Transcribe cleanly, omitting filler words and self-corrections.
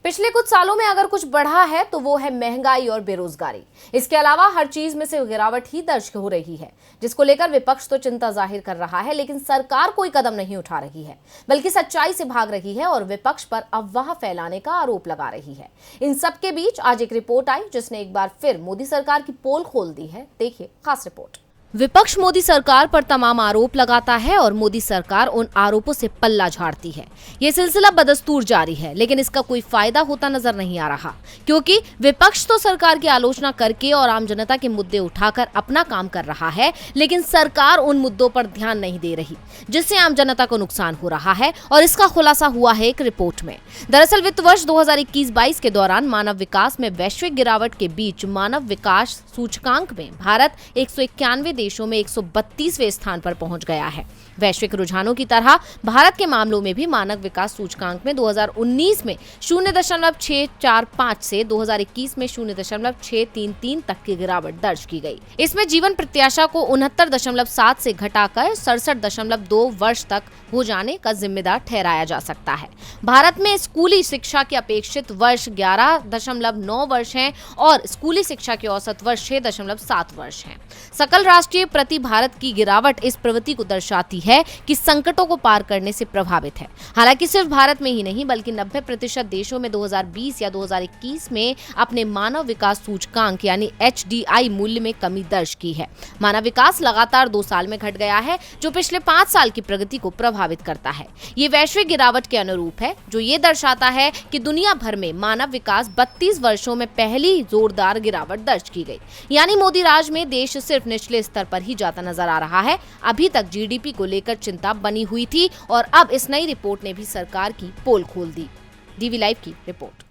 पिछले कुछ सालों में अगर कुछ बढ़ा है तो वो है महंगाई और बेरोजगारी। इसके अलावा हर चीज में से गिरावट ही दर्ज हो रही है, जिसको लेकर विपक्ष तो चिंता जाहिर कर रहा है, लेकिन सरकार कोई कदम नहीं उठा रही है, बल्कि सच्चाई से भाग रही है और विपक्ष पर अफवाह फैलाने का आरोप लगा रही है। इन सब के बीच आज एक रिपोर्ट आई जिसने एक बार फिर मोदी सरकार की पोल खोल दी है। देखिए खास रिपोर्ट। विपक्ष मोदी सरकार पर तमाम आरोप लगाता है और मोदी सरकार उन आरोपों से पल्ला झाड़ती है। ये सिलसिला बदस्तूर जारी है, लेकिन इसका कोई फायदा होता नजर नहीं आ रहा, क्योंकि विपक्ष तो सरकार की आलोचना करके और आम जनता के मुद्दे उठाकर अपना काम कर रहा है, लेकिन सरकार उन मुद्दों पर ध्यान नहीं दे रही, जिससे आम जनता को नुकसान हो रहा है। और इसका खुलासा हुआ है एक रिपोर्ट में। दरअसल वित्त वर्ष 2021-22 के दौरान मानव विकास में वैश्विक गिरावट के बीच मानव विकास सूचकांक में भारत 191 देशों में 132वें स्थान पर पहुंच गया है। वैश्विक रुझानों की तरह भारत के मामलों में भी मानव विकास सूचकांक में 2019 में 0.645 से 2021 में 0.633 तक की गिरावट दर्ज की गई। इसमें जीवन प्रत्याशा को 69.7 से घटाकर 67.2 वर्ष तक हो जाने का जिम्मेदार ठहराया जा सकता है। भारत में स्कूली शिक्षा के अपेक्षित वर्ष 11.9 वर्ष है और स्कूली शिक्षा के औसत वर्ष 6.7 वर्ष है। सकल राष्ट्रीय प्रति भारत की गिरावट इस प्रवृत्ति को दर्शाती है कि संकटों को पार करने से प्रभावित है। हालांकि सिर्फ भारत में ही नहीं, बल्कि 90% देशों में 2020 या 2021 में अपने मानव विकास सूचकांक यानी HDI मूल्य में कमी दर्ज की है। मानव विकास लगातार 2 साल में घट गया है, जो पिछले 5 साल की प्रगति को प्रभावित करता है। ये वैश्विक गिरावट के अनुरूप है, जो ये दर्शाता है कि दुनिया भर में मानव विकास 32 वर्षों में पहली जोरदार गिरावट दर्ज की गई। यानी मोदी राज में देश सिर्फ निचले स्तर पर ही जाता नजर आ रहा है। अभी तक GDP को लेकर चिंता बनी हुई थी और अब इस नई रिपोर्ट ने भी सरकार की पोल खोल दी। DV लाइव की रिपोर्ट।